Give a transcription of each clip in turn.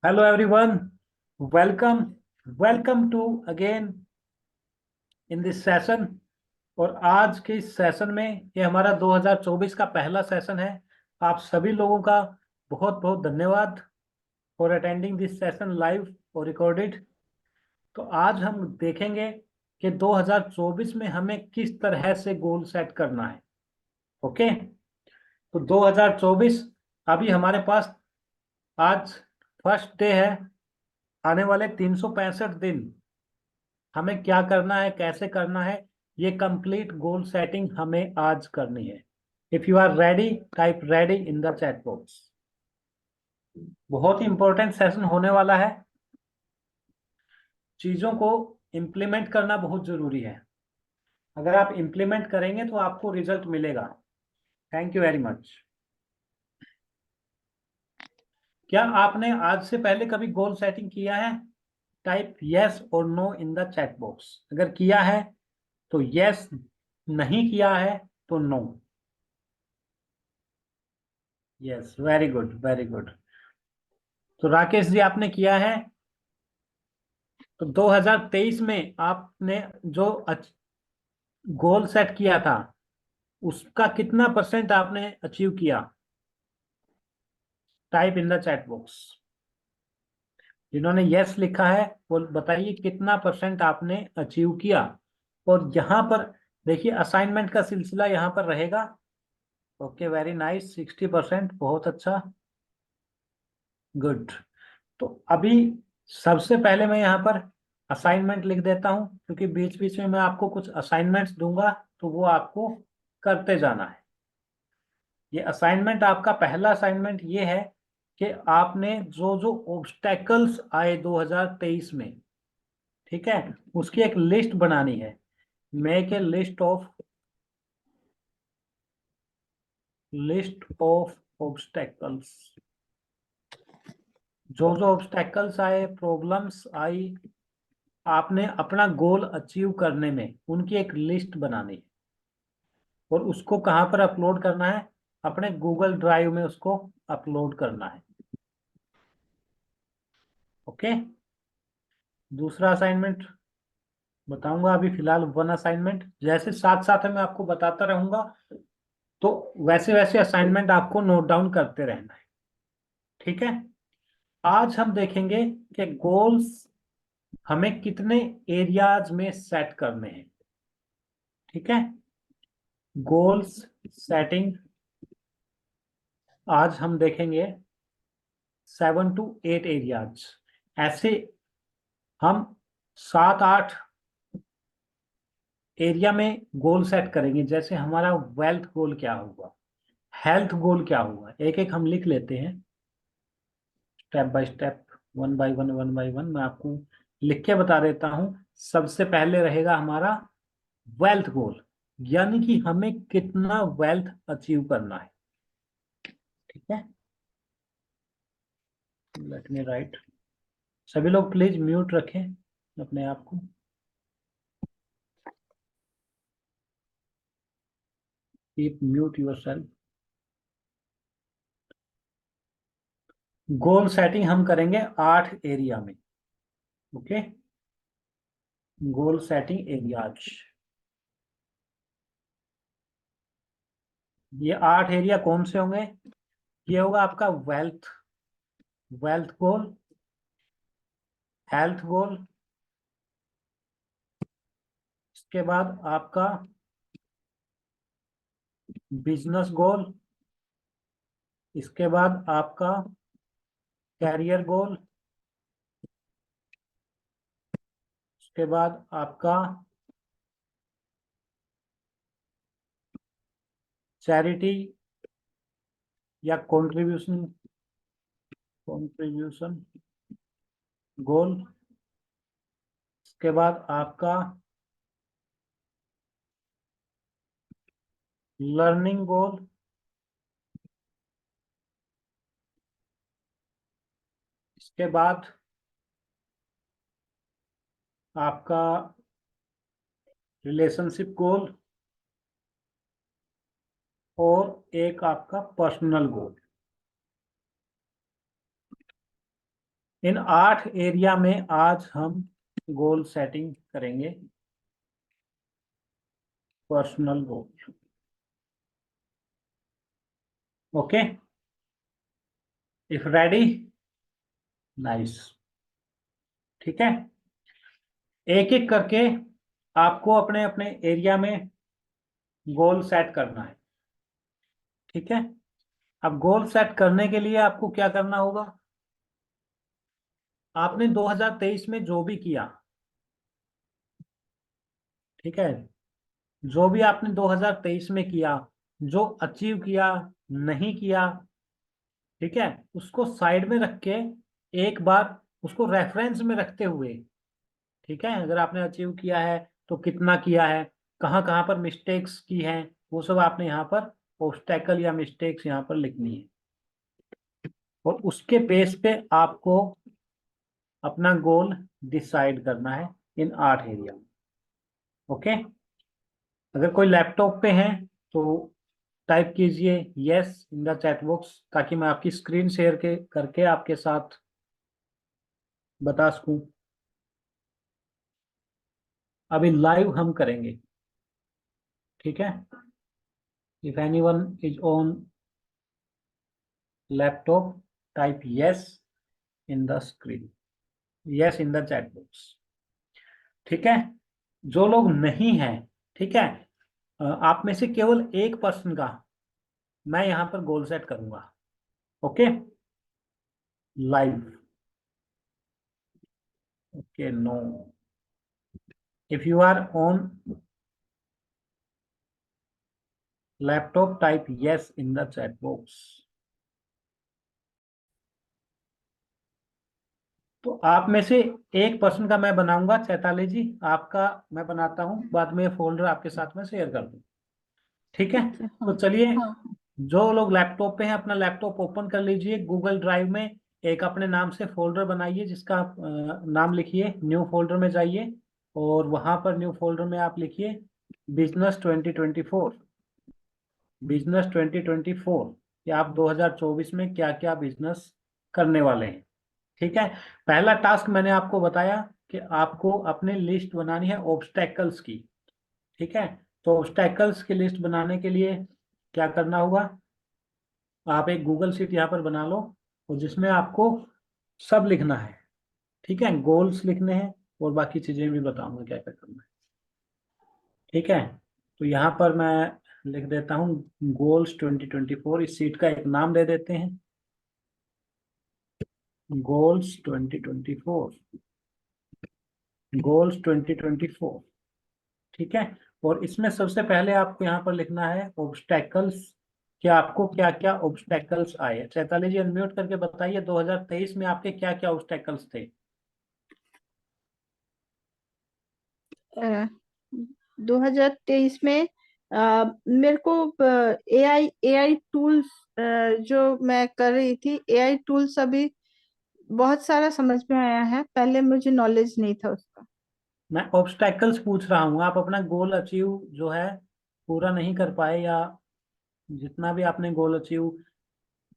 Hello everyone, welcome to again in this session। और आज के इस सेशन में ये हमारा 2024 का पहला सेशन है। आप सभी लोगों का बहुत बहुत धन्यवाद for attending this session live और रिकॉर्डेड। तो आज हम देखेंगे कि 2024 में हमें किस तरह से गोल सेट करना है। ओके, तो 2024 अभी हमारे पास आज फर्स्ट डे है। आने वाले 365 दिन हमें क्या करना है, कैसे करना है, ये कंप्लीट गोल सेटिंग हमें आज करनी है। If you are ready, type ready in the chat box. बहुत ही इंपॉर्टेंट सेशन होने वाला है। चीजों को इम्प्लीमेंट करना बहुत जरूरी है। अगर आप इम्प्लीमेंट करेंगे तो आपको रिजल्ट मिलेगा। Thank you very much. क्या आपने आज से पहले कभी गोल सेटिंग किया है? टाइप यस और no in the chat box. अगर किया है तो यस, नहीं किया है तो no. Yes, very good very good. तो राकेश जी, आपने किया है। तो 2023 में आपने जो गोल सेट किया था उसका कितना परसेंट आपने अचीव किया? Type in the chat box. जिन्होंने यस लिखा है वो बताइए कितना परसेंट आपने अचीव किया। और यहाँ पर देखिए असाइनमेंट का सिलसिला यहाँ पर रहेगा। ओके, वेरी नाइस, 60%, बहुत अच्छा, गुड। तो अभी सबसे पहले मैं यहाँ पर असाइनमेंट लिख देता हूँ, क्योंकि बीच बीच में मैं आपको कुछ असाइनमेंट्स दूंगा तो वो आपको करते जाना है। ये असाइनमेंट, आपका पहला असाइनमेंट ये है कि आपने जो जो ऑब्स्टेकल्स आए 2023 में, ठीक है, उसकी एक लिस्ट बनानी है। Make a list of obstacles. जो जो ऑब्स्टेकल्स आए, प्रॉब्लम्स आई, आपने अपना गोल अचीव करने में उनकी एक लिस्ट बनानी है। और उसको कहाँ पर अपलोड करना है? अपने गूगल ड्राइव में उसको अपलोड करना है। ओके, दूसरा असाइनमेंट बताऊंगा अभी फिलहाल। वन असाइनमेंट जैसे साथ साथ मैं आपको बताता रहूंगा, तो वैसे वैसे असाइनमेंट आपको नोट डाउन करते रहना है। ठीक है, आज हम देखेंगे कि गोल्स हमें कितने एरियाज में सेट करने हैं। ठीक है, गोल्स सेटिंग आज हम देखेंगे 7 to 8 एरियाज। ऐसे हम 7-8 एरिया में गोल सेट करेंगे। जैसे हमारा वेल्थ गोल क्या होगा, हेल्थ गोल क्या होगा, एक एक हम लिख लेते हैं step by step, one by one मैं आपको लिख के बता देता हूं। सबसे पहले रहेगा हमारा वेल्थ गोल, यानी कि हमें कितना वेल्थ अचीव करना है। ठीक है, लेट मी राइट। सभी लोग प्लीज म्यूट रखें अपने आप को। Keep mute your self. Goal setting हम करेंगे 8 एरिया में। ओके, गोल सेटिंग एरियाज, ये 8 एरिया कौन से होंगे? ये होगा आपका वेल्थ गोल, हेल्थ गोल, इसके बाद आपका बिजनेस गोल, इसके बाद आपका कैरियर गोल, इसके बाद आपका चैरिटी या कंट्रीब्यूशन गोल, इसके बाद आपका लर्निंग गोल, इसके बाद आपका रिलेशनशिप गोल, और एक आपका पर्सनल गोल। इन 8 एरिया में आज हम गोल सेटिंग करेंगे, personal goal. Okay, if ready, nice. ठीक है, एक एक करके आपको अपने अपने एरिया में गोल सेट करना है। ठीक है, अब गोल सेट करने के लिए आपको क्या करना होगा? आपने 2023 में जो भी किया, ठीक है, जो भी आपने 2023 में किया, जो अचीव किया, नहीं किया, ठीक है, उसको साइड में रख के एक बार उसको रेफरेंस में रखते हुए, ठीक है, अगर आपने अचीव किया है तो कितना किया है, कहाँ कहाँ पर मिस्टेक्स की हैं, वो सब आपने यहाँ पर ऑब्स्टेकल या मिस्टेक्स यहाँ पर लिखनी है, और उसके बेस पे आपको अपना गोल डिसाइड करना है इन 8 एरिया में। ओके, अगर कोई लैपटॉप पे है तो टाइप कीजिए yes in the chat box, ताकि मैं आपकी स्क्रीन शेयर के करके आपके साथ बता सकूं। अभी लाइव हम करेंगे, ठीक है। If anyone is on laptop, type yes in the screen, yes in the chat box. ठीक है, जो लोग नहीं हैं, ठीक है, आप में से केवल एक पर्सन का मैं यहां पर गोल सेट करूंगा। Okay, live. Okay, no, if you are on laptop type yes in the chat box. तो आप में से एक पर्सन का मैं बनाऊंगा, चैताली जी आपका मैं बनाता हूं, बाद में फोल्डर आपके साथ में शेयर कर दूं। ठीक है, ठीक है। तो हाँ चलिए, हाँ। जो लोग लैपटॉप पे हैं अपना लैपटॉप ओपन कर लीजिए, गूगल ड्राइव में एक अपने नाम से फोल्डर बनाइए, जिसका आप नाम लिखिए, न्यू फोल्डर में जाइए, और वहां पर न्यू फोल्डर में आप लिखिए बिजनेस 2024। बिजनेस 2024, कि आप 2024 में क्या क्या बिजनेस करने वाले हैं। ठीक है, पहला टास्क मैंने आपको बताया कि आपको अपनी लिस्ट बनानी है ऑब्स्टेकल्स की। ठीक है, तो ऑब्स्टेकल्स की लिस्ट बनाने के लिए क्या करना होगा? आप एक गूगल शीट यहाँ पर बना लो, और जिसमें आपको सब लिखना है। ठीक है, गोल्स लिखने हैं, और बाकी चीजें भी बताऊंगा क्या क्या करना है। ठीक है, तो यहाँ पर मैं लिख देता हूँ गोल्स 2024, इस शीट का एक नाम दे देते हैं, गोल्स 2024, गोल्स 2024। ठीक है, और इसमें सबसे पहले आपको यहाँ पर लिखना है ऑब्स्टेकल्स, कि आपको क्या क्या ऑब्स्टेकल्स आए। चैताली जी अनम्यूट करके बताइए 2023 में आपके क्या क्या ऑब्स्टेकल्स थे। 2023 में मेरे को एआई टूल्स जो मैं कर रही थी, एआई टूल्स अभी बहुत सारा समझ में आया है, पहले मुझे नॉलेज नहीं था उसका। मैं ऑब्स्टेकल्स पूछ रहा हूँ, आप अपना गोल अचीव जो है पूरा नहीं कर पाए, या जितना भी आपने गोल अचीव,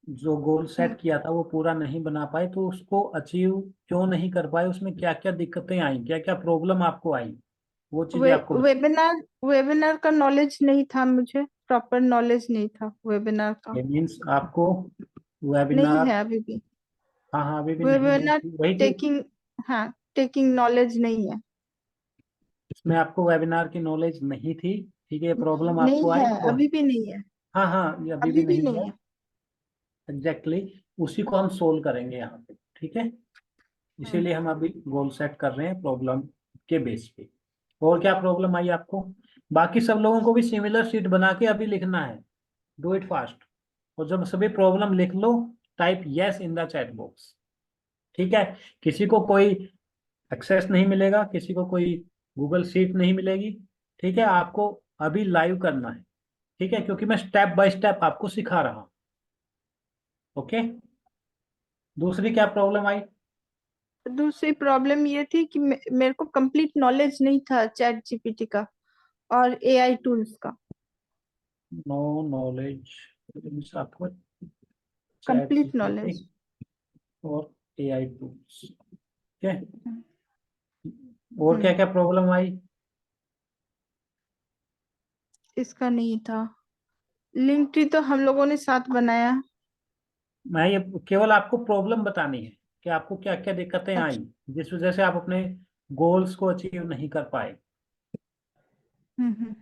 जो गोल सेट हाँ। किया था वो पूरा नहीं बना पाए, तो उसको अचीव क्यों नहीं कर पाए, उसमें क्या क्या दिक्कतें आई, क्या क्या प्रॉब्लम आपको आई, वो चीजें आपको वेबिनार वेबिनार का नॉलेज नहीं था, मुझे प्रॉपर नॉलेज नहीं था वेबिनार का। ये मीन्स आपको नहीं वेबिनार, है अभी भी। हाँ हाँ अभी भी नहीं है, वेबिनार वही चीज, टेकिंग, हाँ, टेकिंग नॉलेज नहीं है। इसमें आपको वेबिनार की नॉलेज नहीं थी। ठीक है, ये प्रॉब्लम नहीं आपको आई है, तो, अभी भी नहीं है। हाँ हाँ ये अभी भी अभी भी नहीं नहीं है, है। एग्जैक्टली उसी को हम सोल्व करेंगे यहाँ पे। ठीक है, हाँ। इसीलिए हम अभी गोल सेट कर रहे हैं प्रॉब्लम के बेस पे। और क्या प्रॉब्लम आई आपको? बाकी सब लोगों को भी सिमिलर शीट बना के अभी लिखना है, डू इट फास्ट। और जब सभी प्रॉब्लम लिख लो, type yes in the chat box. ठीक है, किसी को कोई एक्सेस नहीं मिलेगा, किसी को कोई गूगल शीट नहीं मिलेगी। ठीक है, आपको अभी लाइव करना है। ठीक है, क्योंकि मैं स्टेप बाय स्टेप आपको सिखा रहा हूँ। ओके, दूसरी क्या प्रॉब्लम आई? दूसरी प्रॉब्लम ये थी कि मेरे को कंप्लीट नॉलेज नहीं था चैट जीपीटी का और एआई टूल्स का। नो नॉलेज आपको चैट कंप्लीट जीपीटी नॉलेज। और AI टूल्स। ठीक है, और क्या हम्म, क्या प्रॉब्लम आई? इसका नहीं था। लिंक ट्री तो हम लोगों ने साथ बनाया। मैं ये केवल आपको प्रॉब्लम बतानी है कि आपको क्या क्या दिक्कतें आई, अच्छा। जिस वजह से आप अपने गोल्स को अचीव नहीं कर पाए। हम्म।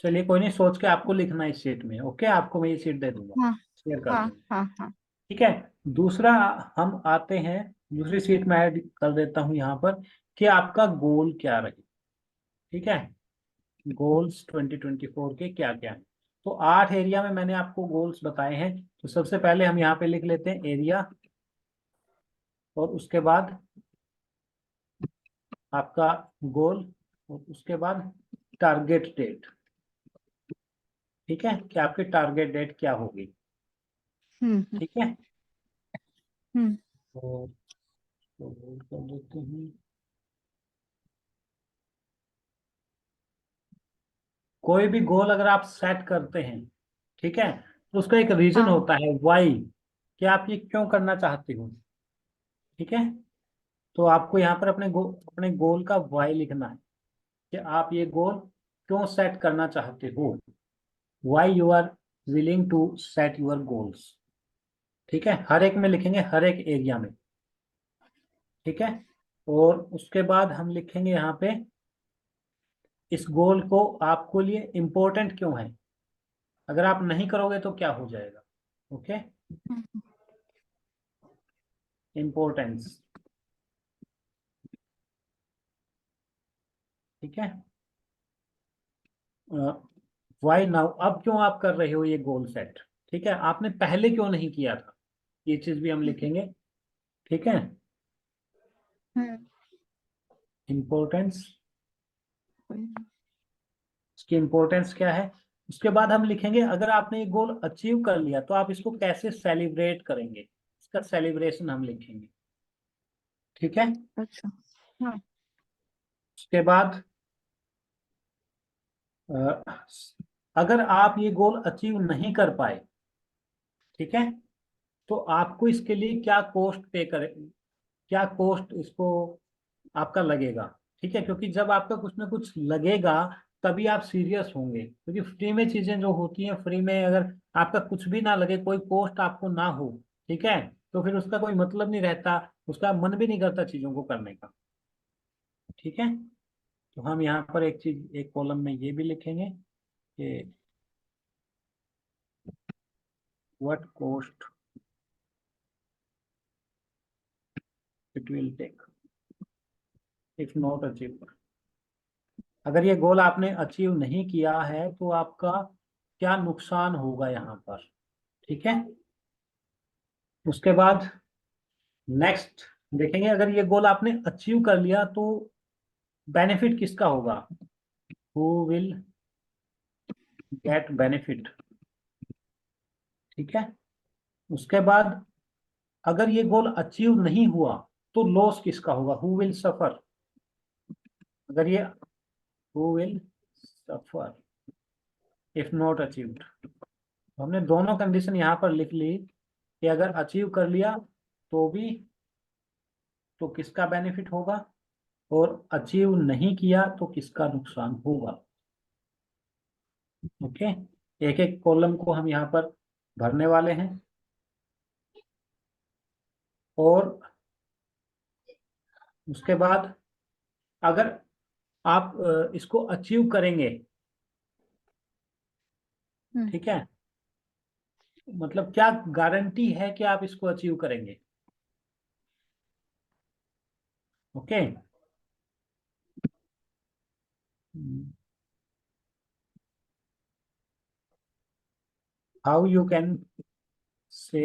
चलिए कोई नहीं, सोच के आपको लिखना है इस शीट में। ओके, आपको मैं ये शीट दे दूंगा, हाँ शेयर कर हाँ दूंगा। हाँ हाँ। ठीक है, दूसरा, हम आते हैं, दूसरी शीट में ऐड कर देता हूं यहाँ पर कि आपका गोल क्या रहे। ठीक है, गोल्स 2024 के क्या क्या हैं। तो 8 एरिया में मैंने आपको गोल्स बताए हैं। तो सबसे पहले हम यहाँ पे लिख लेते हैं एरिया, और उसके बाद आपका गोल, और उसके बाद टारगेट डेट। ठीक है, कि आपकी टारगेट डेट क्या होगी। हम्म। ठीक है, हम्म। और तो गोल कर देते हैं। कोई भी गोल अगर आप सेट करते हैं, ठीक है, तो उसका एक रीजन हाँ। होता है, वाई, कि आप ये क्यों करना चाहते हो। ठीक है, तो आपको यहाँ पर अपने गोल का वाई लिखना है, कि आप ये गोल क्यों सेट करना चाहते हो, why you are willing to set your goals. ठीक है, हर एक में लिखेंगे, हर एक एरिया में। ठीक है, और उसके बाद हम लिखेंगे यहाँ पे इस गोल को आपको लिए इम्पोर्टेंट क्यों है, अगर आप नहीं करोगे तो क्या हो जाएगा। Okay, importance. ठीक है, वाई नाउ, अब क्यों आप कर रहे हो ये गोल सेट। ठीक है, आपने पहले क्यों नहीं किया था, ये चीज भी हम लिखेंगे। ठीक है, हम्म। इम्पोर्टेंस, इसकी इम्पोर्टेंस क्या है। उसके बाद हम लिखेंगे अगर आपने ये गोल अचीव कर लिया तो आप इसको कैसे सेलिब्रेट करेंगे, इसका सेलिब्रेशन हम लिखेंगे। ठीक है, अच्छा। हाँ। उसके बाद अ, अगर आप ये गोल अचीव नहीं कर पाए, ठीक है, तो आपको इसके लिए क्या कॉस्ट पे करे, क्या कॉस्ट इसको आपका लगेगा। ठीक है, क्योंकि जब आपका कुछ ना कुछ लगेगा तभी आप सीरियस होंगे, क्योंकि फ्री में चीजें जो होती हैं, फ्री में अगर आपका कुछ भी ना लगे, कोई कॉस्ट आपको ना हो, ठीक है, तो फिर उसका कोई मतलब नहीं रहता, उसका मन भी नहीं करता चीजों को करने का। ठीक है, तो हम यहाँ पर एक चीज, एक कॉलम में ये भी लिखेंगे कि what cost it will take if not achieve. अगर ये गोल आपने अचीव नहीं किया है तो आपका क्या नुकसान होगा यहाँ पर। ठीक है, उसके बाद नेक्स्ट देखेंगे, अगर ये गोल आपने अचीव कर लिया तो बेनिफिट किसका होगा, हु विल गेट बेनिफिट। ठीक है, उसके बाद अगर ये गोल अचीव नहीं हुआ तो लॉस किसका होगा, हु विल सफर। अगर ये, who will suffer if not achieved. हमने दोनों कंडीशन यहाँ पर लिख ली कि अगर अचीव कर लिया तो भी, तो किसका बेनिफिट होगा, और अचीव नहीं किया तो किसका नुकसान होगा। ओके, एक एक कॉलम को हम यहाँ पर भरने वाले हैं, और उसके बाद अगर आप इसको अचीव करेंगे, हम्म। ठीक है, मतलब क्या गारंटी है कि आप इसको अचीव करेंगे। Okay, how you can say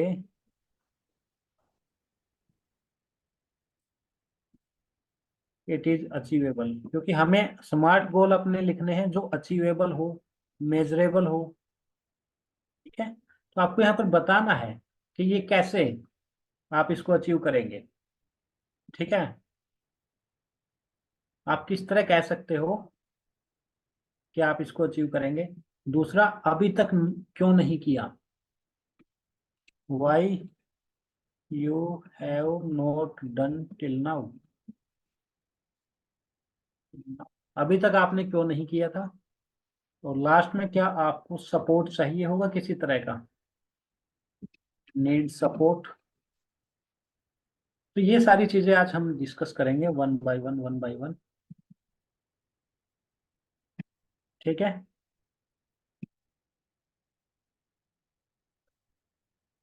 it is achievable, क्योंकि हमें स्मार्ट गोल अपने लिखने हैं जो अचीवेबल हो, मेजरेबल हो। ठीक है, तो आपको यहाँ पर बताना है कि ये कैसे आप इसको अचीव करेंगे। ठीक है, आप किस तरह कह सकते हो कि आप इसको अचीव करेंगे। दूसरा, अभी तक क्यों नहीं किया, why you have not done till now. अभी तक आपने क्यों नहीं किया था? और लास्ट में क्या आपको सपोर्ट चाहिए होगा किसी तरह का? Need support. तो ये सारी चीजें आज हम डिस्कस करेंगे one by one, one by one. ठीक है।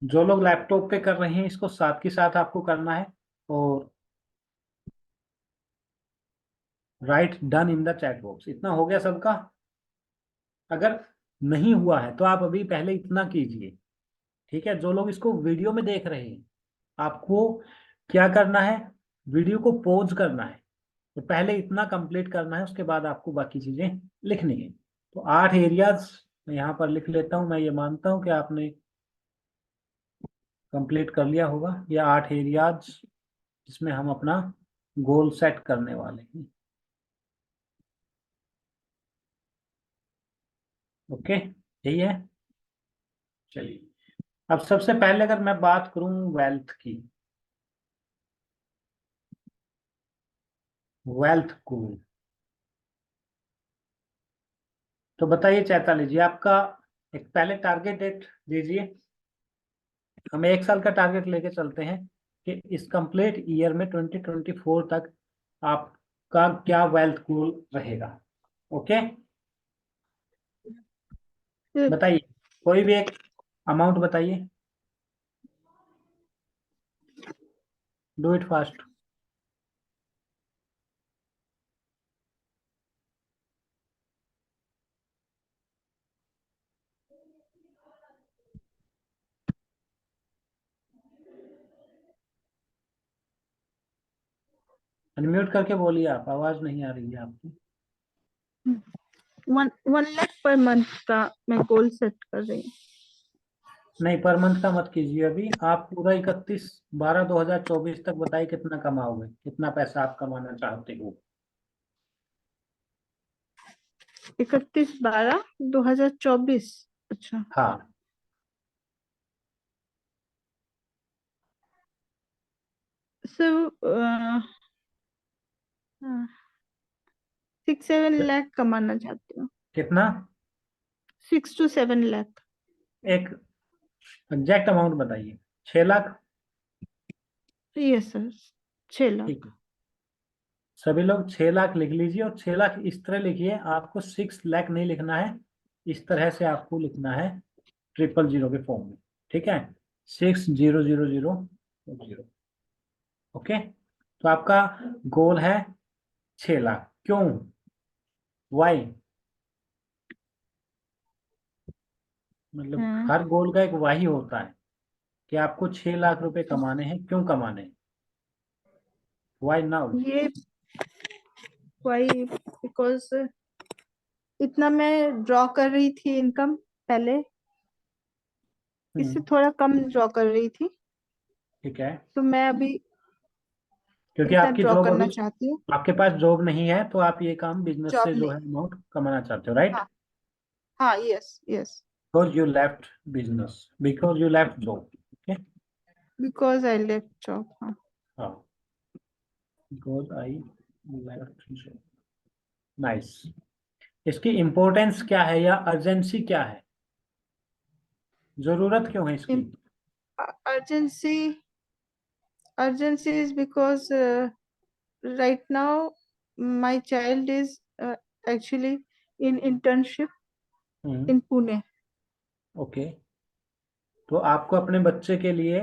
जो लोग लैपटॉप पे कर रहे हैं इसको साथ के साथ आपको करना है। और right done in the chat box. इतना हो गया सबका? अगर नहीं हुआ है तो आप अभी पहले इतना कीजिए। ठीक है। जो लोग इसको वीडियो में देख रहे हैं, आपको क्या करना है? वीडियो को पॉज करना है। तो पहले इतना कंप्लीट करना है, उसके बाद आपको बाकी चीजें लिखनी है। तो 8 एरियाज मैं यहाँ पर लिख लेता हूँ। मैं ये मानता हूँ कि आपने कंप्लीट कर लिया होगा। ये 8 एरियाज जिसमें हम अपना गोल सेट करने वाले हैं। ओके, यही है। चलिए, अब सबसे पहले अगर मैं बात करूं वेल्थ की, वेल्थ गोल, तो बताइए चैताली जी, आपका एक पहले टारगेट डेट दीजिए। हम 1 साल का टारगेट लेके चलते हैं कि इस कंप्लीट ईयर में 2024 तक आपका क्या वेल्थ गोल रहेगा। ओके, बताइए। कोई भी एक अमाउंट बताइए। Do it fast. अनम्यूट करके बोलिए, आप आवाज नहीं आ रही है आपकी। 1 लाख पर मंथ का मैं गोल सेट कर रही हूँ। नहीं, पर मंथ का मत कीजिए अभी। आप पूरा 31/12/2024 तक बताइए कितना कमाओगे, कितना पैसा आप कमाना चाहते हो। 31/12/2024। अच्छा, हाँ। सर 6-7 लाख कमाना चाहती हूँ। कितना? 6 to 7 लाख। एक एग्जैक्ट अमाउंट बताइए। 6 लाख? Yes sir, 6 lakh. ठीक है, सभी लोग 6 लाख लिख लीजिए। और 6 लाख इस तरह लिखिए, आपको 6 लाख नहीं लिखना है, इस तरह से आपको लिखना है, 000 के फॉर्म में। ठीक है, 600000। ओके, तो आपका गोल है 6 लाख। क्यों? वाई? मतलब हाँ, हर गोल का एक वाही होता है कि आपको 6 लाख रुपए कमाने हैं। क्यों कमाने हैं? Why now? ये वही बिकॉज इतना मैं ड्रॉ कर रही थी इनकम पहले, इससे थोड़ा कम ड्रॉ कर रही थी, ठीक है। तो मैं अभी क्योंकि इतना आपकी ड्रॉ जॉब करना अभी, चाहती हूँ। आपके पास जॉब नहीं है, तो आप ये काम बिजनेस जॉब से जो नहीं। है अमाउंट कमाना चाहते हो, राइट? हाँ, हाँ, yes yes. Because you left business, because you left job. Okay. Because I left job. हाँ। हाँ, because I left job. Nice. इसकी इम्पोर्टेंस क्या है या अर्जेंसी क्या है? जरूरत क्यों है इसकी? Urgency urgency is because right now my child is actually in internship hmm. in Pune. Okay, तो आपको अपने बच्चे के लिए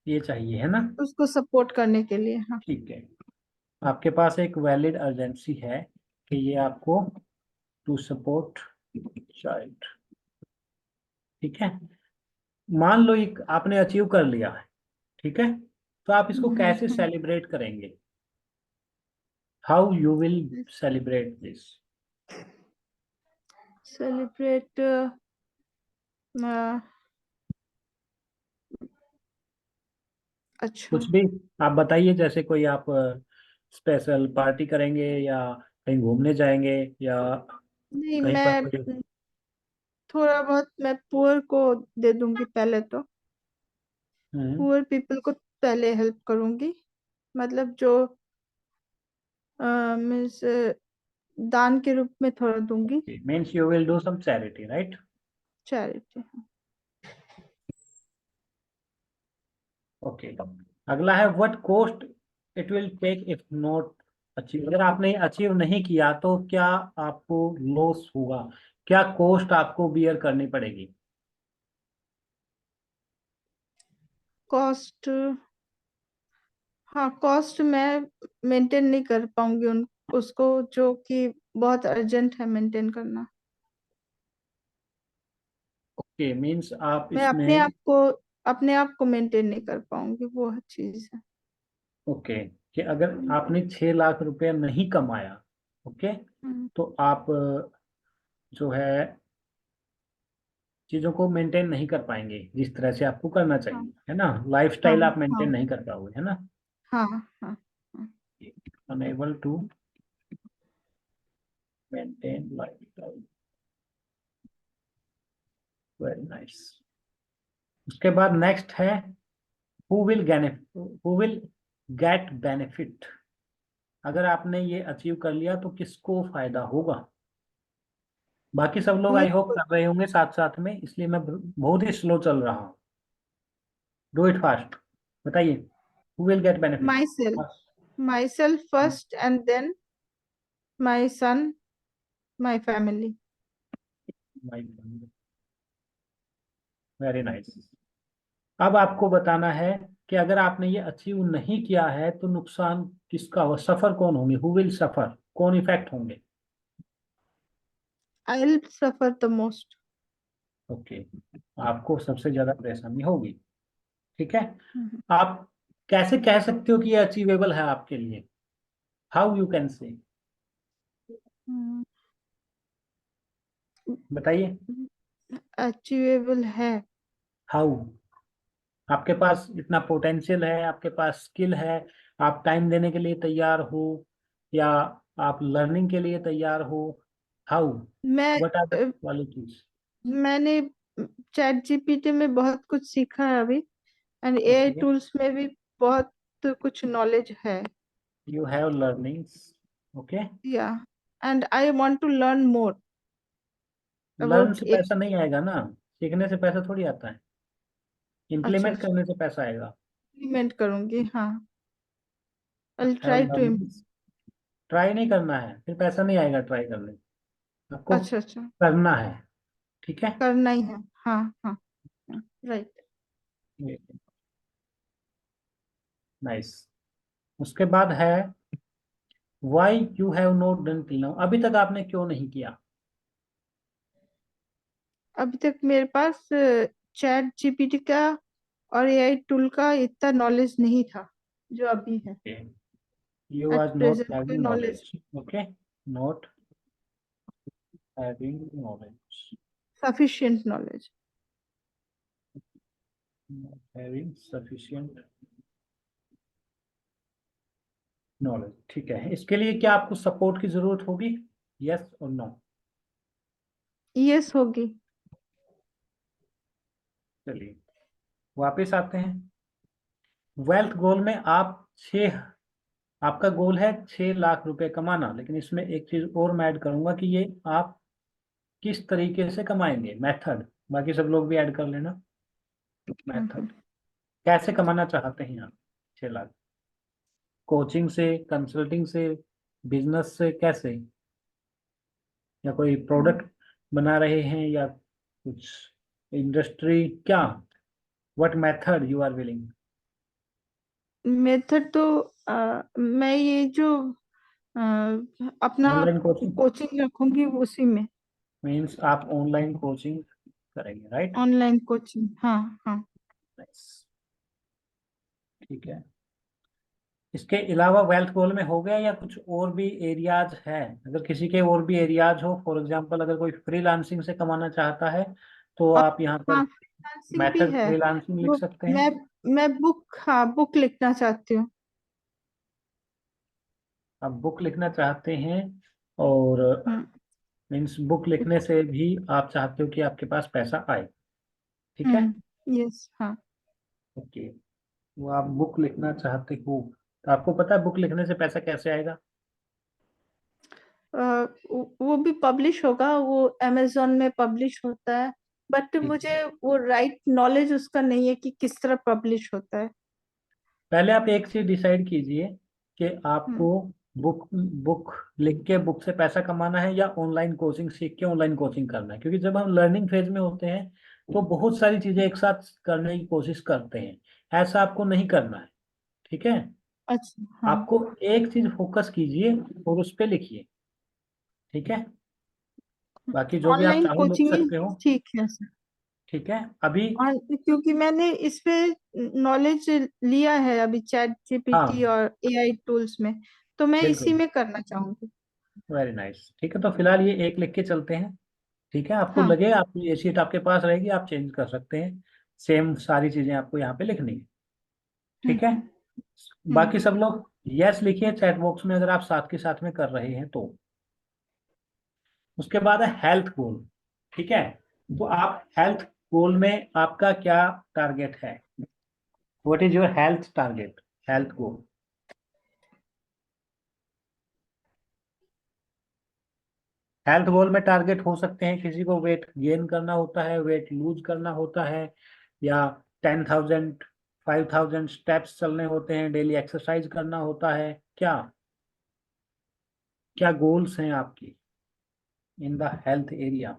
ये चाहिए, है ना? उसको सपोर्ट करने के लिए। हाँ। ठीक है, आपके पास एक वैलिड अर्जेंसी है कि ये आपको टू सपोर्ट चाइल्ड। ठीक है, मान लो ये आपने अचीव कर लिया है। ठीक है, तो आप इसको कैसे सेलिब्रेट करेंगे? How you will celebrate this? Celebrate अच्छा। कुछ भी आप बताइए। जैसे कोई आप स्पेशल पार्टी करेंगे, या कहीं घूमने जाएंगे, या नहीं, कहीं पर मैं कोई। थोड़ा बहुत मैं पुअर को दे दूंगी पहले तो। हम्म। पुअर पीपल को पहले हेल्प करूंगी, मतलब जो मीन्स दान के रूप में थोड़ा दूंगी, means you will do some charity, right? Charity. Okay. अगला है what cost it will take if not achieve. अगर आपने अचीव नहीं किया तो क्या आपको लॉस होगा, क्या कॉस्ट आपको बियर करनी पड़ेगी? कॉस्ट, हाँ कॉस्ट मैं मेंटेन नहीं कर पाऊंगी उन उसको, जो कि बहुत अर्जेंट है मेंटेन करना। ओके, मीन्स आप मैं अपने इसमें, आप को अपने आप को मेंटेन नहीं कर पाऊंगी, वो चीज है। ओके, कि अगर आपने 6 लाख रुपया नहीं कमाया, ओके, हम्म, तो आप जो है चीजों को मेंटेन नहीं कर पाएंगे जिस तरह से आपको करना हाँ चाहिए, है ना? हाँ लाइफस्टाइल आप हाँ मेंटेन नहीं कर पाओगे, है ना? हाँ हाँ हाँ। Unable to maintain lifestyle, very nice. उसके बाद नेक्स्ट है हु विल गेट बेनिफिट। अगर आपने ये अचीव कर लिया तो किसको फायदा होगा? बाकी सब लोग आई होप मेरे कर रहे होंगे साथ साथ में, इसलिए मैं बहुत ही स्लो चल रहा हूँ। डू इट फास्ट, बताइए। Who will get benefit? My self, my self first and then my son, my family. Very nice. अब आपको बताना है कि अगर आपने ये अचीव नहीं किया है तो नुकसान किसका हो, सफर कौन होंगे, हु विल सफर, कौन इफेक्ट होंगे? I will suffer the most. Okay, आपको सबसे ज्यादा परेशानी होगी। ठीक है। आप कैसे कह सकते हो कि ये अचीवेबल है आपके लिए? हाउ यू कैन से, बताइए। अचीवेबल है। हाउ? आपके पास इतना पोटेंशियल है, आपके पास स्किल है, आप टाइम देने के लिए तैयार हो, या आप लर्निंग के लिए तैयार हो? हाउ? मैं what are the uh, qualities? मैंने चैट जीपीटी में बहुत कुछ सीखा है अभी, एंड एआई ओके, टूल्स में भी बहुत कुछ नॉलेज है। You have learnings. ओके। या and I want to learn more learn about से ए। पैसा नहीं आएगा ना, सीखने से पैसा थोड़ी आता है, अच्छा इम्प्लीमेंट अच्छा, करने से पैसा आएगा। इम्प्लीमेंट करूंगी, हाँ। I have try to. Learnings, try नहीं करना है फिर पैसा नहीं आएगा ट्राई करने से। आपको अच्छा अच्छा, करना है, ठीक है? करना ही है, हाँ हाँ, राइट। नाइस। उसके बाद है why you have not done till now. अभी तक आपने क्यों नहीं किया? अभी तक मेरे पास चैट जीपीटी का और एआई टूल का इतना नॉलेज नहीं था जो अभी है। You at are not present कोई having knowledge, knowledge, okay, not having knowledge, sufficient knowledge. Not having sufficient knowledge, ठीक है। इसके लिए क्या आपको सपोर्ट की जरूरत होगी? यस और नो? यस होगी। चलिए वापस आते हैं। वेल्थ गोल में आप छह आपका गोल है 6 लाख रुपए कमाना, लेकिन इसमें एक चीज और मैं ऐड करूंगा कि ये आप किस तरीके से कमाएंगे, मेथड। बाकी सब लोग भी ऐड कर लेना, मेथड। हम्म। कैसे कमाना चाहते हैं आप 6 लाख? कोचिंग से, कंसल्टिंग से, बिजनेस से, कैसे? या कोई प्रोडक्ट बना रहे हैं, या कुछ इंडस्ट्री, क्या? What method you are willing? Method तो मैं ये जो अ, अपना ऑनलाइन कोचिंग, कोचिंग रखूंगी उसी में। मीन्स आप ऑनलाइन कोचिंग करेंगे, राइट? ऑनलाइन कोचिंग, हाँ हाँ। ठीक है। इसके अलावा वेल्थ गोल में हो गया, या कुछ और भी एरियाज है? अगर किसी के और भी एरियाज हो, फॉर एग्जांपल अगर कोई फ्रीलांसिंग से कमाना चाहता है तो और आप यहाँ पर हाँ, फ्रीलांसिंग भी मेथड है। फ्रीलांसिंग लिख वो सकते मैं हैं। मैं बुक, हाँ बुक लिखना चाहती हूँ। आप बुक लिखना चाहते हैं, और हम्म मीन्स बुक लिखने से भी आप चाहते हो कि आपके पास पैसा आए, ठीक है? यस हाँ। ओके। वो आप बुक लिखना चाहते हो, तो आपको पता है बुक लिखने से पैसा कैसे आएगा? वो भी पब्लिश होगा, वो अमेजोन में पब्लिश होता है, बट ठीक है। मुझे वो राइट नॉलेज उसका नहीं है कि किस तरह पब्लिश होता है। पहले आप एक चीज डिसाइड कीजिए कि आपको हम्म। बुक बुक लिख के बुक से पैसा कमाना है या ऑनलाइन कोचिंग सीख के ऑनलाइन कोचिंग करना है। क्योंकि जब हम लर्निंग फेज में होते हैं तो बहुत सारी चीजें एक साथ करने की कोशिश करते हैं, ऐसा आपको नहीं करना है। ठीक है। अच्छा, हाँ। आपको एक चीज फोकस कीजिए और उस पर लिखिए। ठीक है। बाकी जो भी आप ऑनलाइन चाहो लिख कोचिंग ही सकते हो। ठीक है सर। ठीक है। अभी और क्योंकि मैंने इस पे नॉलेज लिया है अभी चैट जीपीटी हाँ, और एआई टूल्स में, तो मैं इसी बिल्कुल। में करना चाहूंगी। Very nice. ठीक है, तो फिलहाल ये एक लिख के चलते हैं। ठीक है, आपको हाँ। लगे आपकी ये शीट आपके पास रहेगी, आप चेंज कर सकते हैं। सेम सारी चीजें आपको यहाँ पे लिखनी है। हम्म। ठीक है। हम्म। हम्म। बाकी सब लोग यस लिखिए चैट बॉक्स में अगर आप साथ के साथ में कर रहे हैं तो। उसके बाद है हेल्थ गोल। ठीक है। तो आप हेल्थ गोल में आपका क्या टारगेट है? What is your health target, health goal? Health goal में टारगेट हो सकते हैं, किसी को वेट गेन करना होता है, वेट लूज करना होता है, या 10,000 5,000 स्टेप्स चलने होते हैं, डेली एक्सरसाइज करना होता है। क्या क्या गोल्स हैं आपकी इन द हेल्थ एरिया?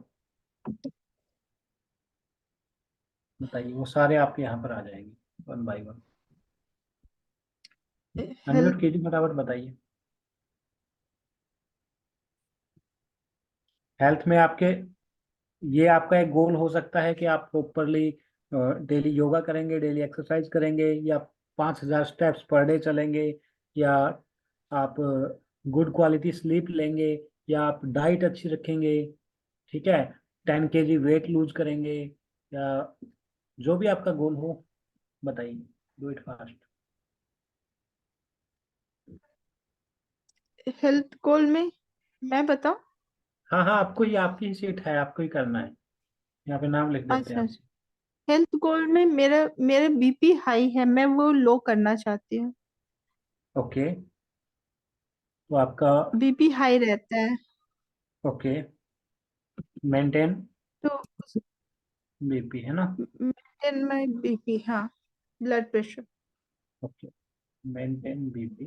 बताइए, वो सारे आपके यहाँ पर आ जाएंगे one by one. Health. Unmute कीजिए फटाफट, बताइए। हेल्थ में आपके ये आपका एक गोल हो सकता है कि आप प्रॉपरली डेली योगा करेंगे, डेली एक्सरसाइज करेंगे, या 5,000 स्टेप्स पर डे चलेंगे, या आप गुड क्वालिटी स्लीप लेंगे, या आप डाइट अच्छी रखेंगे। ठीक है। 10 kg वेट लूज करेंगे, या जो भी आपका गोल हो बताइए। Do it fast. Health goal में मैं बताऊं? हाँ हाँ, आपको ही, आपकी ही सीट है, आपको ही करना है। यहाँ पे नाम लिख देते हैं अच्छा आप। अच्छा। हेल्थ गोल में मेरा मेरे बीपी हाई है, मैं वो लो करना चाहती हूँ। ओके। तो आपका बीपी हाई रहता है, ओके, मेंटेन तो बीपी है ना? मेंटेन माय बीपी, हाँ, blood pressure. Okay, maintain BP.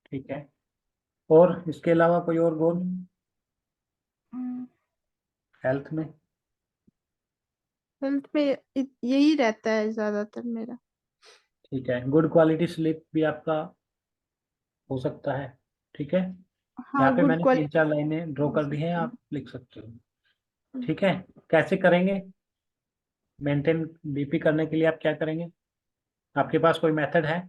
ठीक है। और इसके अलावा कोई और गोल हेल्थ में? हेल्थ में यही रहता है ज्यादातर मेरा। ठीक है, गुड क्वालिटी स्लीप भी आपका हो सकता है। ठीक है। हाँ, यहाँ पे गुड मैंने तीन चार क्वालिटी लाइनें ड्रॉ हो कर दी हैं, सकती है। आप लिख सकते हो। ठीक है। कैसे करेंगे मेंटेन बीपी करने के लिए? आप क्या करेंगे? आपके पास कोई मेथड है?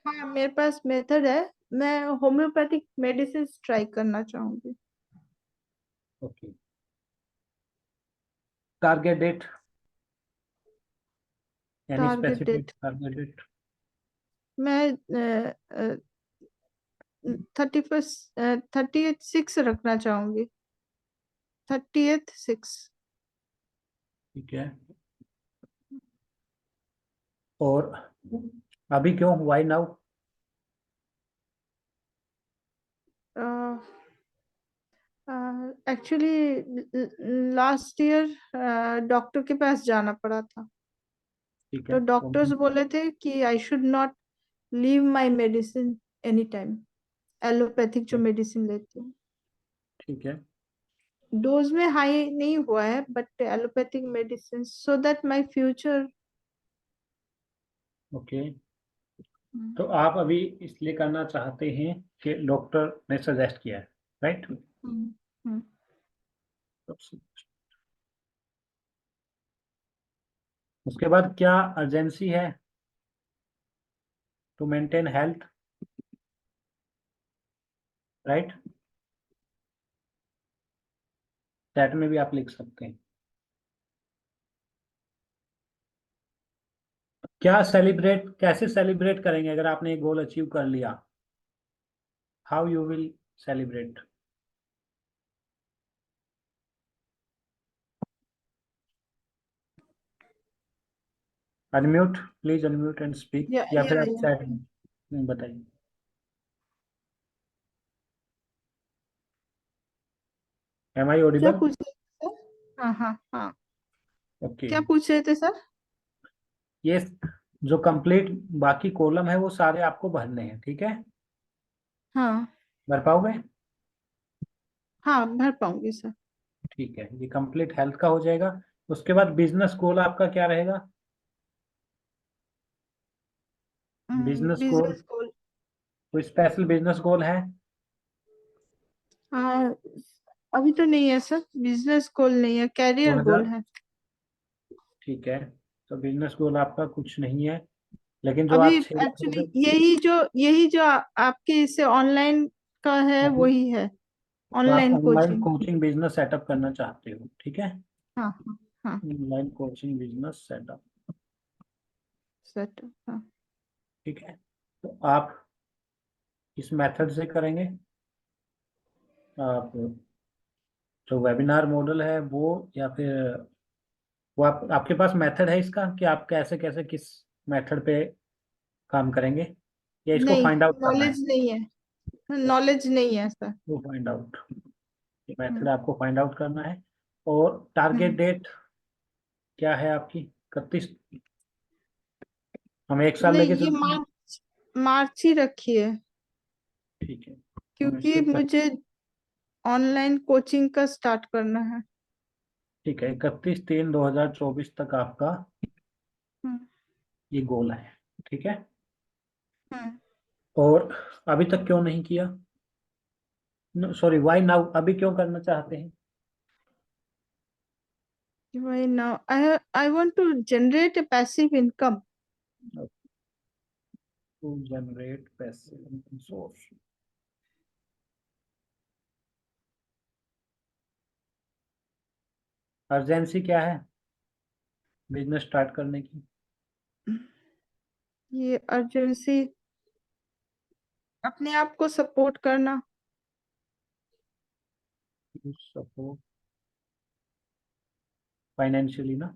हाँ, मेरे पास मेथड है। मैं होम्योपैथिक मेडिसिन ट्राई करना चाहूंगी। Okay. Target date, any target specific date target date? मैं 31st 30th 6 रखना चाहूंगी। 30th 6। ठीक है। और अभी क्यों, why now? Actually last year doctor के पास जाना पड़ा था, ठीक तो है। डॉक्टर्स बोले थे कि I should not leave my medicine any time, allopathic जो मेडिसिन लेती हूँ। ठीक है। डोज में हाई नहीं हुआ है, but allopathic medicine so that my future. Okay. तो आप अभी इसलिए करना चाहते हैं कि डॉक्टर ने सजेस्ट किया है, राइट? उसके बाद क्या अर्जेंसी है to maintain health, right? Chat में भी आप लिख सकते हैं। क्या सेलिब्रेट, कैसे सेलिब्रेट करेंगे अगर आपने एक गोल अचीव कर लिया? How you will celebrate? Unmute, please unmute and speak, या फिर आप या चैट में बताइए। एम आई क्या ऑडिबल? पूछ रहे थे सर? हाँ हाँ हाँ, ओके। क्या पूछ रहे थे सर? ये जो कंप्लीट बाकी कॉलम है वो सारे आपको भरने हैं, ठीक है? हाँ भर पाओगे? हाँ, भर पाऊंगी सर। ठीक है, ये कंप्लीट हेल्थ का हो जाएगा। उसके बाद बिजनेस गोल आपका क्या रहेगा? बिजनेस गोल, बिजनेस गोल। कोई स्पेशल बिजनेस गोल है? हाँ, अभी तो नहीं है सर, बिजनेस गोल नहीं है, कैरियर गोल 2000, है। ठीक है। तो बिजनेस गोल आपका कुछ नहीं है, लेकिन जो अभी आप सेल एक्चुअली करोगे, यही जो आपके इससे ऑनलाइन का है मतलब वही है, तो आप online online coaching. Coaching business setup करना चाहते हो, ठीक है? हाँ हाँ हाँ, online coaching business setup, set हाँ। ठीक है। तो आप इस मेथड से करेंगे। आप जो वेबिनार मॉडल है वो, या फिर वो आपके पास मेथड है इसका कि आप कैसे कैसे किस मेथड पे काम करेंगे, या इसको नहीं, फाइंड आउट करना है? नॉलेज नहीं है, नॉलेज नहीं है सर। वो फाइंड आउट, मेथड हम्म आपको फाइंड आउट करना है। और टारगेट हम्म। डेट क्या है आपकी? 31? हम एक साल नहीं, लेके ये चलते हैं, मार्च, मार्च ही रखी है, ठीक है। हम क्योंकि इसके मुझे ऑनलाइन कोचिंग का स्टार्ट करना है। ठीक है, 31/3/2024 तक आपका हम्म ये गोल है, ठीक है। हम्म। और अभी तक क्यों नहीं किया? सॉरी, व्हाई नाउ, अभी क्यों करना चाहते हैं? Why now? I want to generate a passive income. To generate passive income source. Urgency क्या है बिजनेस स्टार्ट करने की? ये अर्जेंसी, अपने आप को सपोर्ट करना। सपोर्ट फाइनेंशियली ना,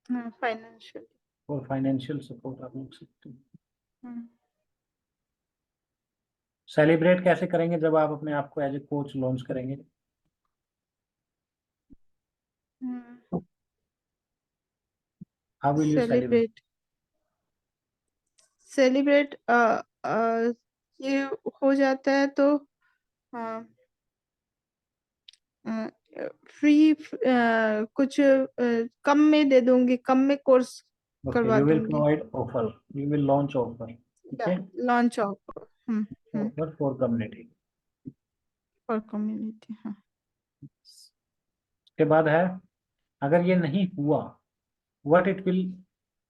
हाँ, फाइनेंशियल। और फाइनेंशियल सपोर्ट आप लिख सकते हो। हम्म सेलिब्रेट कैसे करेंगे जब आप अपने आप को एज ए कोच लॉन्च करेंगे? How will you celebrate? Celebrate, celebrate ये हो जाता है तो फ्री कुछ कम में दे दूंगी, कम में कोर्स ओके, करवा यू विल दूंगी। Provide offer, you will launch offer, ठीक है। Launch off. Hmm. Offer for community. For community, हाँ। उसके बाद है, अगर ये नहीं हुआ, what it will,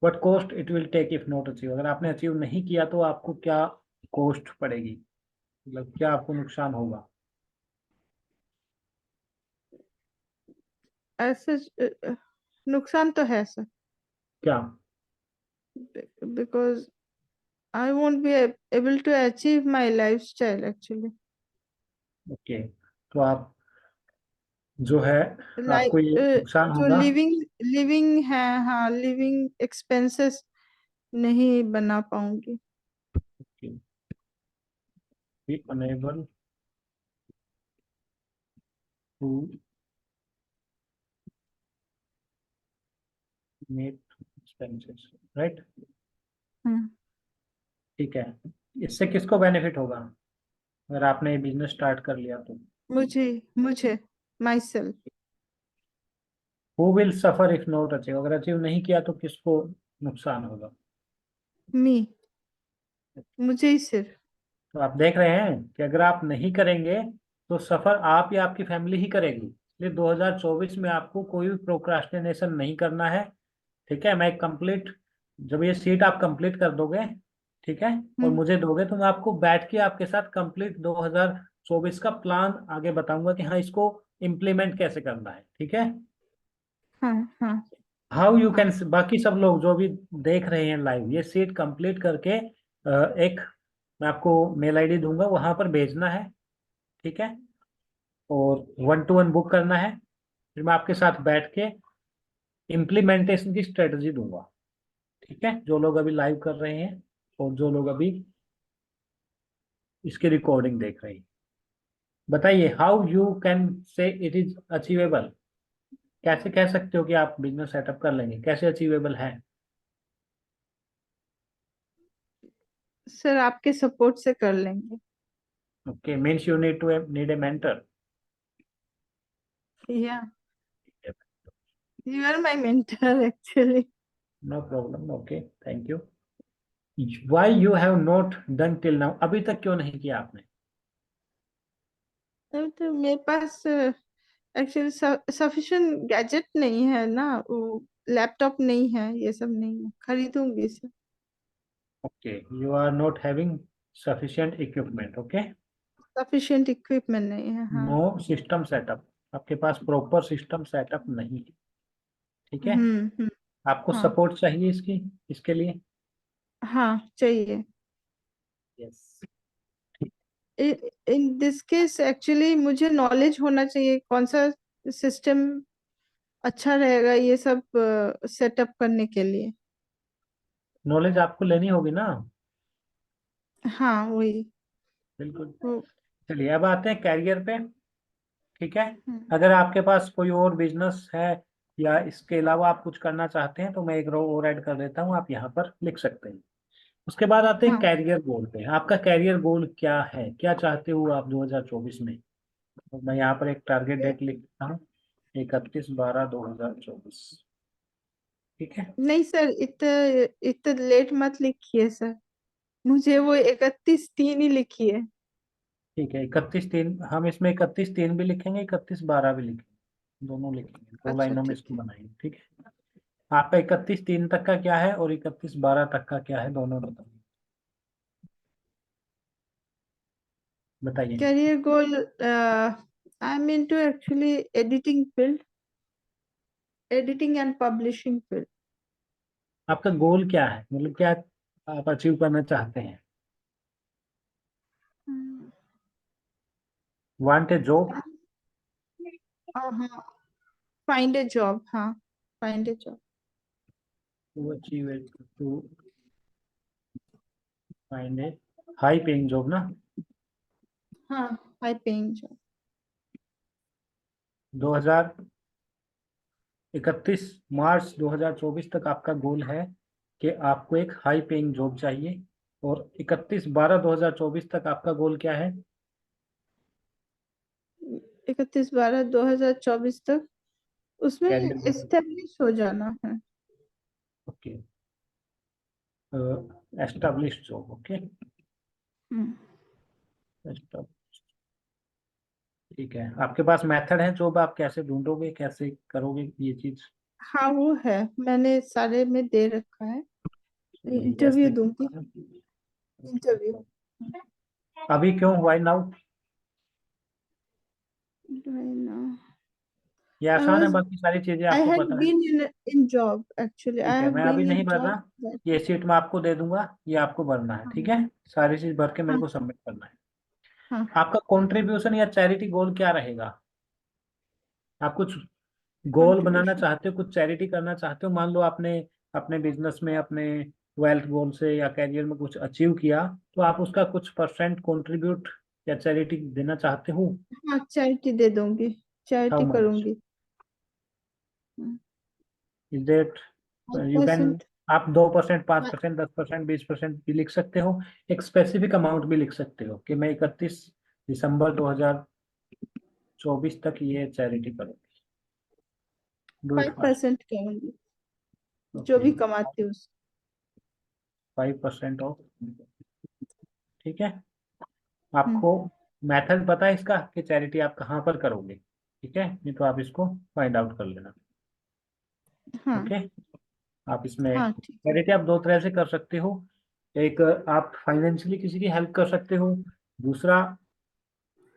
what cost it will take if not achieve, अगर आपने अचीव नहीं किया तो आपको क्या कॉस्ट पड़ेगी, मतलब क्या आपको नुकसान होगा? ऐसे नुकसान तो है सर, क्या? because I won't be able to achieve my lifestyle actually. Okay, तो आप जो है, लाइक आपको ये नुकसान जो होगा। लिविंग लिविंग है, हाँ, लिविंग एक्सपेंसेस नहीं बना पाऊंगी। Be enable to make expenses, right? Hmm, ठीक है। इससे किसको बेनिफिट होगा अगर आपने ये बिजनेस स्टार्ट कर लिया तो? मुझे मुझे my self, who will suffer if not achieve, अगर अचीव नहीं किया तो किसको नुकसान होगा? मी, मुझे ही सिर्फ। तो आप देख रहे हैं कि अगर आप नहीं करेंगे तो सफर आप या आपकी फैमिली ही करेगी, इसलिए 2024 में आपको कोई भी प्रोक्रास्टिनेशन नहीं करना है, ठीक है। मैं कंप्लीट, जब ये सीट आप कंप्लीट कर दोगे, ठीक है, और हम्म, मुझे दोगे, तो मैं आपको बैठ के आपके साथ कंप्लीट 2024 का प्लान आगे बताऊंगा कि हाँ, इसको इम्प्लीमेंट कैसे करना है, ठीक है। हाँ हाँ हाउ यू कैन, हाँ। बाकी सब लोग जो भी देख रहे हैं लाइव, ये सीट कंप्लीट करके एक, मैं आपको मेल आईडी दूंगा, वहां पर भेजना है, ठीक है। और 1-to-1 बुक करना है, फिर मैं आपके साथ बैठ के इम्प्लीमेंटेशन की स्ट्रेटजी दूंगा, ठीक है, जो लोग अभी लाइव कर रहे हैं और जो लोग अभी इसकी रिकॉर्डिंग देख रहे हैं, बताइए how you can say it is achievable. कैसे कह सकते हो कि आप बिजनेस सेटअप कर लेंगे, कैसे अचीवेबल है? सर आपके सपोर्ट से कर लेंगे। Okay, means you need a mentor. या you are my mentor actually. No problem, okay, thank you. Why you have not done till now, अभी तक क्यों नहीं किया आपने? अब तो मेरे पास एक्चुअली सफिशिएंट गैजेट नहीं है ना, वो लैपटॉप नहीं है, ये सब नहीं है, खरीदूंगी sir. Okay, you are not having sufficient equipment, okay. Sufficient equipment नहीं है, हाँ। नो सिस्टम सेटअप, आपके पास प्रॉपर सिस्टम सेटअप नहीं है, ठीक है। हम्म। आपको हाँ सपोर्ट चाहिए इसकी, इसके लिए। हाँ चाहिए। Yes. In this case actually मुझे नॉलेज होना चाहिए कौन सा सिस्टम अच्छा रहेगा ये सब सेटअप करने के लिए। नॉलेज आपको लेनी होगी ना। हाँ वही। बिल्कुल। वो चलिए अब आते हैं कैरियर पे, ठीक है। हम्म, अगर आपके पास कोई और बिजनेस है या इसके अलावा आप कुछ करना चाहते हैं तो मैं एक रो और ऐड कर देता हूँ, आप यहाँ पर लिख सकते हैं। उसके बाद आते हैं हाँ कैरियर गोल पे। आपका कैरियर गोल क्या है, क्या चाहते हो आप 2024 में? तो मैं यहाँ पर एक टारगेट डेट लिखता हूँ, 31/12/2024, ठीक है। नहीं सर, इतना इतना लेट मत लिखिए सर, मुझे वो 31/3 ही लिखिए। ठीक है, 31/3, हम इसमें 31/3 भी लिखेंगे, 31/12 भी लिखेंगे, दोनों लिखेंगे, दो अच्छा लाइनों में ठीक इसको है। बनाएंगे, ठीक है। आपका 31/3 तक का क्या है और 31/12 तक का क्या है, दोनों बताइए, बताइए। Career goal, I am into actually editing field, editing and publishing field. आपका गोल क्या है, मतलब क्या आप अचीव करना चाहते हैं? Want a job? हाँ हाँ, फाइंड ए जॉब, हाँ find a job. To achieve it, to find a high paying job ना। हाँ, हाई पेइंग जॉब। 2031 मार्च 2024 तक आपका गोल है कि आपको एक हाई पेइंग जॉब चाहिए। और 31/12/2024 तक आपका गोल क्या है? 31/12/2024 तक उसमें कैरियर गोल। एस्टेब्लिश हो जाना है। Okay, establish job, okay. Hmm, ठीक है, आपके पास मेथड है जॉब, आप कैसे ढूंढोगे, कैसे करोगे ये चीज? हाँ वो है, मैंने सारे में दे रखा है, इंटरव्यू जैसे दूंगी। इंटरव्यू। अभी क्यों, व्हाई नाउ? ये I आसान है, was बाकी सारी चीजें I आपको had पता है। been in job actually. I ठीक है, have मैं अभी been नहीं in भर job रहा, that ये सीट मैं आपको दे दूंगा, ये आपको भरना है, ठीक है। सारी चीज भर के मेरे हाँ को सबमिट करना है। हाँ आपका कंट्रीब्यूशन या चैरिटी गोल क्या रहेगा? आप कुछ गोल बनाना कंट्रीब्यूशन। चाहते हो, कुछ चैरिटी करना चाहते हो, मान लो आपने अपने बिजनेस में, अपने वेल्थ गोल से या कैरियर में कुछ अचीव किया, तो आप उसका कुछ परसेंट कंट्रीब्यूट या चैरिटी देना चाहते हो। हाँ चैरिटी दे दूंगी, हाउ चैरिटी मच करूंगी। Is that? You can, 5%। आप 2%, 5%, 10%, 20% भी लिख सकते हो। एक स्पेसिफिक अमाउंट भी लिख सकते हो कि मैं 31 दिसंबर 2024 तक ये चैरिटी करूँगी। Do it five fast. Percent करूंगी, जो ओके, भी कमाती हूँ 5% ऑफ, ठीक है। हम्म, आपको मेथड पता है इसका कि चैरिटी आप कहाँ पर करोगे, ठीक है, नहीं तो आप इसको फाइंड आउट कर लेना, हाँ ओके। आप इसमें हाँ ठीक है। चैरिटी आप दो तरह से कर सकते हो। एक, आप फाइनेंशियली किसी की हेल्प कर सकते हो। दूसरा,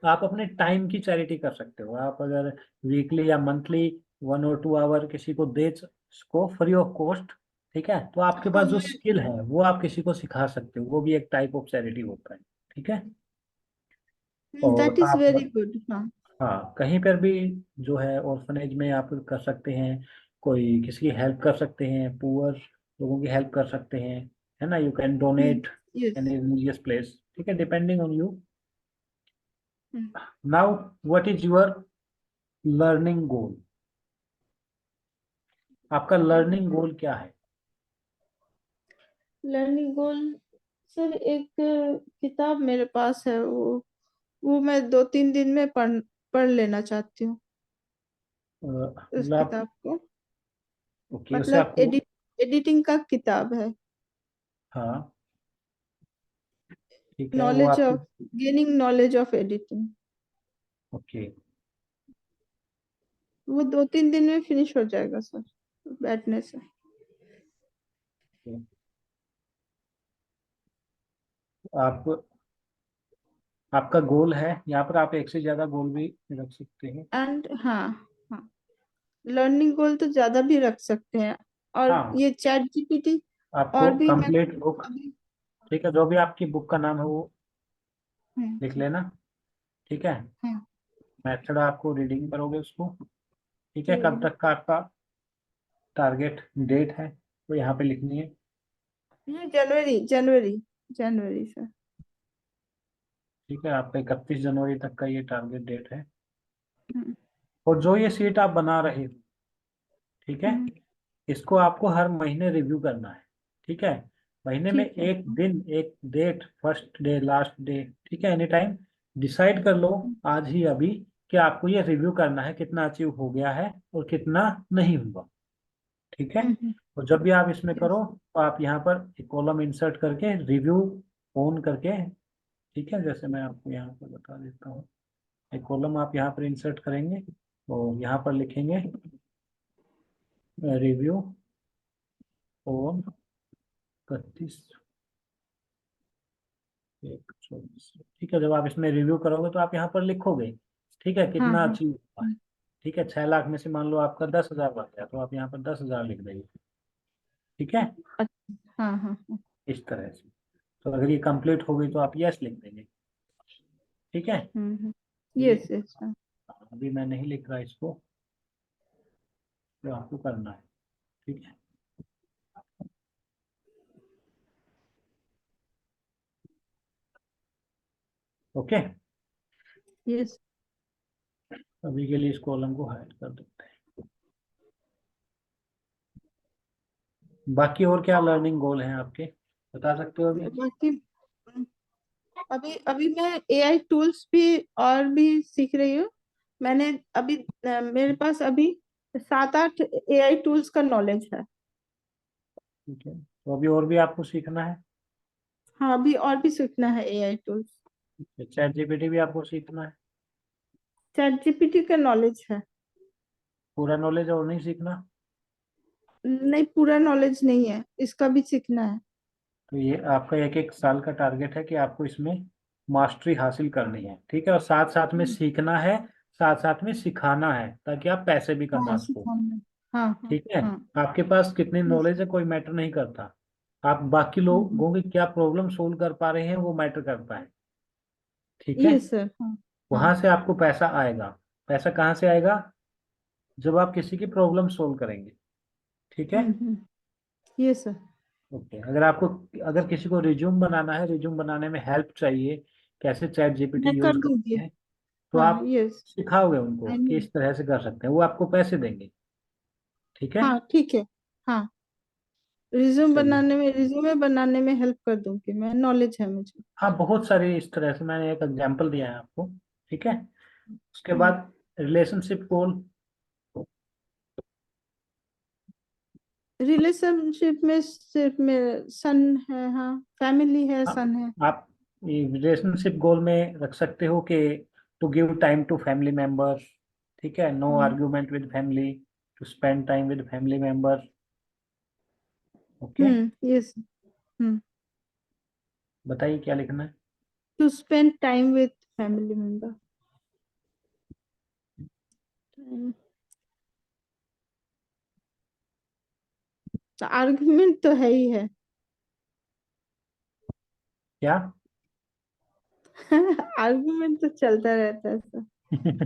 आप अपने टाइम की चैरिटी कर सकते हो। आप अगर वीकली या मंथली 1 और 2 आवर किसी को दे सको फ्री ऑफ कॉस्ट, ठीक है, तो आपके हाँ पास जो स्किल है वो आप किसी को सिखा सकते हो, वो भी एक टाइप ऑफ चैरिटी होता है, ठीक है। और दैट इज आप, वेरी गुड, हाँ। हाँ, कहीं पर भी जो है ऑर्फनेज में आप कर सकते हैं, कोई किसी की हेल्प कर सकते हैं, पुअर लोगों की हेल्प कर सकते हैं, है ना। You can hmm. Donate yes. An religious place, ठीक है, depending on you. Now what is your learning goal? आपका लर्निंग गोल क्या है? लर्निंग गोल सर, एक किताब मेरे पास है, वो मैं 2-3 दिन में पढ़ लेना चाहती हूँ उस मतलब किताब को। ओके, उसे मतलब आपको। एडिटिंग का किताब है। हाँ, ठीक है, वो नॉलेज आपको। Of gaining knowledge of editing. Okay. वो 2-3 दिन में फिनिश हो जाएगा सर, बैठने से। आप आपका गोल है, यहाँ पर आप एक से ज्यादा गोल भी रख सकते हैं। एंड हाँ, हाँ, लर्निंग गोल तो ज्यादा भी रख सकते हैं। और हाँ, ये चैट जीपीटी आपको और भी मैं कंप्लीट बुक, अभी। ठीक है, जो भी आपकी बुक का नाम है वो हम्म। लिख लेना, ठीक है। हम्म। मेथड आपको रीडिंग करोगे उसको, ठीक है। कब हम्म। तक का आपका टारगेट डेट है वो यहाँ पे लिखनी है, ये जनवरी जनवरी जनवरी सर। ठीक है। आपका 31 जनवरी तक का ये टारगेट डेट है। हम्म। और जो ये सीट आप बना रहे हो, ठीक है, हम्म। इसको आपको हर महीने रिव्यू करना है, ठीक है। महीने में ठीक है। एक दिन, एक date, first day, last day, ठीक है, एनी टाइम डिसाइड कर लो आज ही अभी कि आपको ये रिव्यू करना है, कितना अचीव हो गया है और कितना नहीं हुआ, ठीक है। हम्म। और जब भी आप इसमें यस। करो तो आप यहाँ पर एक कॉलम इंसर्ट करके रिव्यू ऑन करके, ठीक है, जैसे मैं आपको यहाँ पर बता देता हूँ। एक कॉलम आप यहाँ पर इंसर्ट करेंगे और यहाँ पर लिखेंगे रिव्यू ऑन 31 एक 24, ठीक है। जब आप इसमें रिव्यू करोगे तो आप यहाँ पर लिखोगे, ठीक है, हाँ, कितना हाँ। अचीव हुआ है, ठीक है। 6 लाख में से मान लो आपका 10,000 बन गया तो आप यहाँ पर 10,000 लिख देंगे, ठीक है, अच्छा। हाँ, हाँ, हाँ। इस तरह से। तो अगर ये कंप्लीट हो गई तो आप यस लिख देंगे, ठीक है। ये यस, यस, हाँ। अभी मैं नहीं लिख रहा इसको, जो आपको करना है, ठीक है। Okay, yes. अभी के लिए इस कॉलम को हाइड कर देते हैं। बाकी और क्या लर्निंग गोल हैं आपके, बता सकते हो अभी? बाकी अभी अभी मैं एआई टूल्स भी और भी सीख रही हूँ। मैंने अभी मेरे पास अभी 7-8 एआई टूल्स का नॉलेज है। ठीक है, तो अभी और भी आपको सीखना है। हाँ, अभी और भी सीखना है एआई टूल्स। चैट जीपीटी भी आपको सीखना है। चैट जीपीटी का नॉलेज है। पूरा नॉलेज और नहीं सीखना? नहीं, पूरा नॉलेज नहीं है, इसका भी सीखना है। तो ये आपका एक एक साल का टारगेट है कि आपको इसमें मास्टरी हासिल करनी है, ठीक है। और साथ साथ में सीखना है, साथ साथ में सिखाना है, ताकि आप पैसे भी कमा हाँ, सको, सिखाना है। हाँ, हाँ, ठीक है। हाँ। आपके पास कितनी यस। नॉलेज है कोई मैटर नहीं करता, आप बाकी लोगों की क्या प्रॉब्लम सोल्व कर पा रहे हैं वो मैटर करता है, ठीक है। Yes sir. हाँ, हाँ। वहां से आपको पैसा आएगा। पैसा कहाँ से आएगा? जब आप किसी की प्रॉब्लम सोल्व करेंगे, ठीक है। Yes sir. ओके, अगर आपको, अगर किसी को रिज्यूम बनाना है, रिज्यूम बनाने में हेल्प चाहिए, कैसे चैट जीपीटी मैं यूज कर करते दूंगी। हैं, तो हाँ, आप यस। सिखाओगे उनको आई कि नो। इस तरह से कर सकते हैं, वो आपको पैसे देंगे, ठीक है। हाँ, ठीक है। हाँ, चलिए। रिज्यूमे बनाने में हेल्प कर दूंगी मैं, नॉलेज है मुझे। हाँ, बहुत सारी इस तरह से, मैंने एक एग्जांपल दिया है आपको, ठीक है। उसके हम्म। बाद रिलेशनशिप गोल। रिलेशनशिप में सिर्फ मेरे सन है, हाँ, फैमिली है, सन है। आप रिलेशनशिप गोल में रख सकते हो कि to give time to family members, ठीक है, no hmm. Argument with family, to spend time with family members, okay. Yes. Hmm. बताइए क्या लिखना है। To spend time with family member. तो आर्गुमेंट तो है ही है। क्या? आर्गुमेंट तो चलता रहता है सर।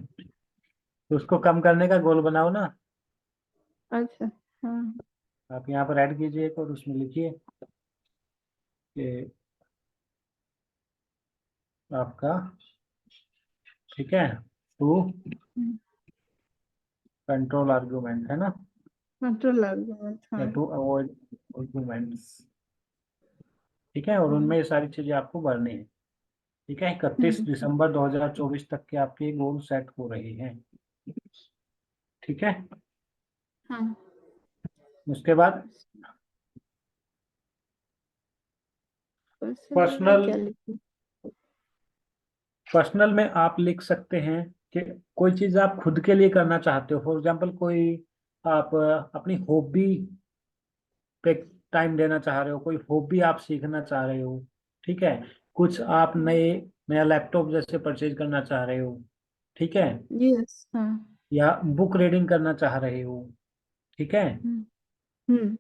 तो उसको कम करने का गोल बनाओ ना। अच्छा। हाँ। आप यहाँ पर ऐड कीजिए और उसमें लिखिए कि आपका, ठीक है, टू कंट्रोल आर्गुमेंट है ना, कंट्रोल आर्गुमेंट, या हाँ। टू अवॉइड आर्गुमेंट्स, ठीक है, और उनमें ये सारी चीजें आपको भरनी है। ठीक है, 31 दिसंबर 2024 तक के आपके गोल सेट हो रहे हैं। ठीक है, हाँ। उसके बाद पर्सनल में पर्सनल, क्या लिखूं? पर्सनल में आप लिख सकते हैं कि कोई चीज आप खुद के लिए करना चाहते हो। फॉर एग्जांपल कोई आप अपनी हॉबी पे टाइम देना चाह रहे हो, कोई हॉबी आप सीखना चाह रहे हो, ठीक है, कुछ आप नया लैपटॉप जैसे परचेज करना चाह रहे हो, ठीक है, यस, हाँ। या बुक रीडिंग करना चाह रहे हो, ठीक है, हम्म। हम्म।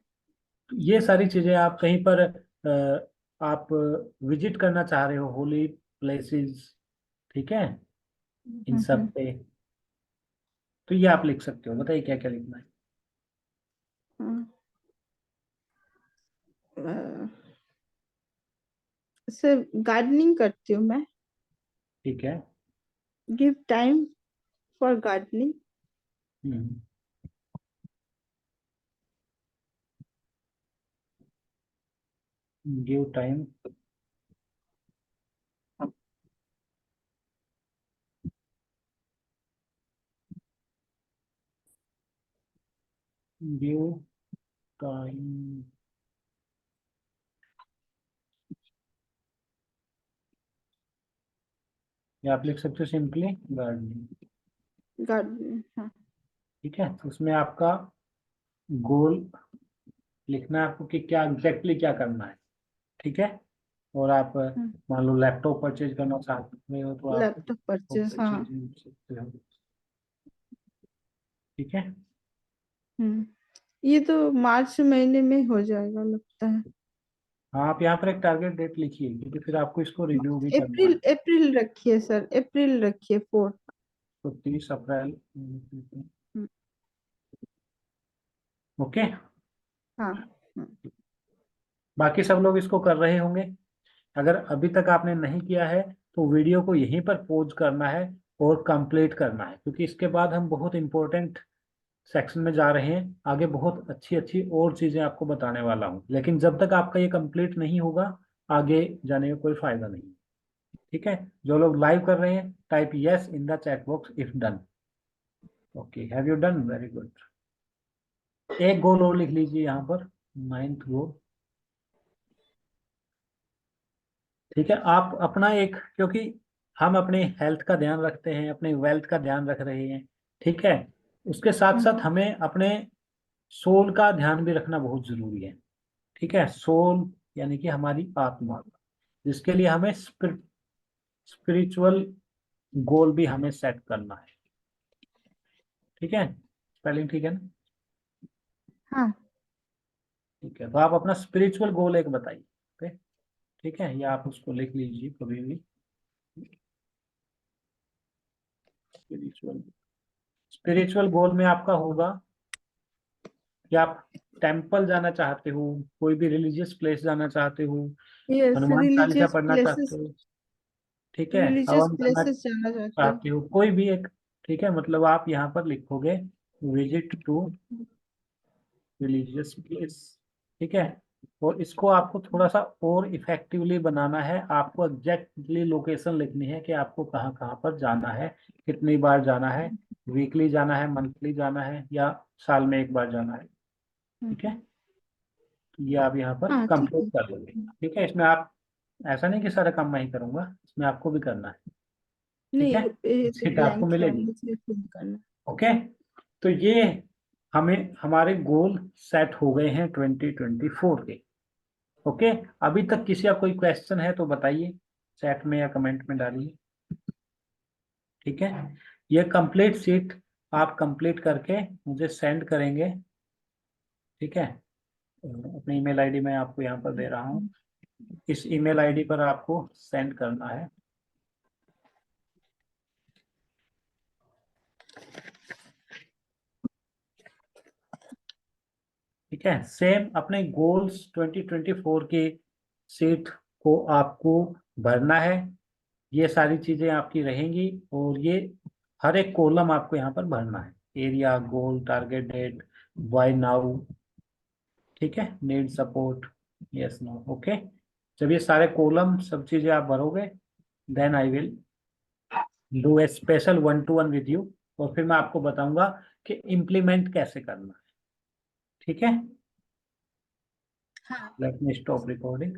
ये सारी चीजें आप कहीं पर आप विजिट करना चाह रहे हो, होली प्लेसेस, ठीक है, इन सब हम्म। पे, तो ये आप लिख सकते हो। बताइए क्या क्या लिखना है। हाँ। सर, गार्डनिंग करती हूँ मैं। ठीक है। Give time for gardening. Hmm. Give time, give time, या आप लिख सकते हो सिंपली गार्डनिंग। गार्डनिंग, हाँ। ठीक है, तो उसमें आपका गोल लिखना है आपको कि क्या एग्जैक्टली क्या करना है। ठीक है, और आप मान लो लैपटॉप परचेज करना चाहते हो तो आप लैपटॉप परचेज, हाँ। परचेज लिख सकते हो। ठीक है। हम्म। ये तो मार्च महीने में हो जाएगा लगता है। हाँ, आप यहाँ पर एक टारगेट डेट लिखिए क्योंकि फिर आपको इसको रिव्यू भी करना अप्रैल, है। अप्रैल रखिए सर, अप्रैल रखिए 4। तो 30 अप्रैल। ओके। हाँ। बाकी सब लोग इसको कर रहे होंगे। अगर अभी तक आपने नहीं किया है तो वीडियो को यहीं पर पॉज करना है और कंप्लीट करना है, क्योंकि इसके बाद हम बहुत इंपॉर्टेंट सेक्शन में जा रहे हैं। आगे बहुत अच्छी अच्छी और चीजें आपको बताने वाला हूँ, लेकिन जब तक आपका ये कंप्लीट नहीं होगा आगे जाने का कोई फायदा नहीं। ठीक है, जो लोग लाइव कर रहे हैं type yes in the chat box if done. Okay, have you done, very good. एक गोल और लिख लीजिए यहाँ पर, 9th गोल। ठीक है, आप अपना एक, क्योंकि हम अपने हेल्थ का ध्यान रखते हैं, अपने वेल्थ का ध्यान रख रहे हैं, ठीक है, उसके साथ साथ हमें अपने सोल का ध्यान भी रखना बहुत जरूरी है। ठीक है, सोल यानी कि हमारी आत्मा, जिसके लिए हमें स्पिरिचुअल गोल भी हमें सेट करना है। ठीक है, स्पेलिंग ठीक है ना? हाँ। ठीक है, तो आप अपना स्पिरिचुअल गोल एक बताइए। ओके, ठीक है, या आप उसको लिख लीजिए कभी भी। स्पिरिचुअल, स्पिरिचुअल गोल में आपका होगा कि आप टेम्पल जाना चाहते हो, कोई भी रिलीजियस प्लेस जाना चाहते हो, यस, हनुमान चालीसा रिलीजियस पढ़ना चाहते प्लेसेस, हो, ठीक है, रिलीजियस हवन करना प्लेसेस जाना चाहती हूँ। चाहते हो, कोई भी एक, ठीक है, मतलब आप यहाँ पर लिखोगे विजिट टू रिलीजियस प्लेस। ठीक है, और इसको आपको थोड़ा सा और इफेक्टिवली बनाना है। आपको एग्जैक्टली लोकेशन लिखनी है कि आपको कहाँ कहाँ पर जाना है, कितनी बार जाना है, वीकली जाना है, मंथली जाना है, या साल में एक बार जाना है। ठीक है, तो ये आप यहाँ पर हाँ, ठीक कंप्लीट है। कर लोगे। ठीक है, इसमें आप, ऐसा नहीं कि सारा काम मैं ही करूंगा, इसमें आपको भी करना है। ठीक नहीं, है, ये तो सीट आपको ब्लैंक है, मिलेगी। मुझे फिल करना। ओके, तो ये हमें हमारे गोल सेट हो गए हैं 2024 के। ओके, अभी तक किसी का कोई क्वेश्चन है तो बताइए, चैट में या कमेंट में डालिए। ठीक है, ये कंप्लीट सीट आप कंप्लीट करके मुझे सेंड करेंगे। ठीक है, अपनी ईमेल आईडी मैं आपको यहाँ पर दे रहा हूँ, इस ईमेल आईडी पर आपको सेंड करना है। ठीक है, सेम अपने गोल्स 2024 के सीट को आपको भरना है। ये सारी चीजें आपकी रहेंगी और ये हर एक कॉलम आपको यहाँ पर भरना है। Area, goal, target date, why now, ठीक है, need support, yes no, okay. जब ये सारे कॉलम सब चीजें आप भरोगे, then I will do a special 1-to-1 with you, और फिर मैं आपको बताऊंगा कि इम्प्लीमेंट कैसे करना है। ठीक है, हाँ। Let me stop recording.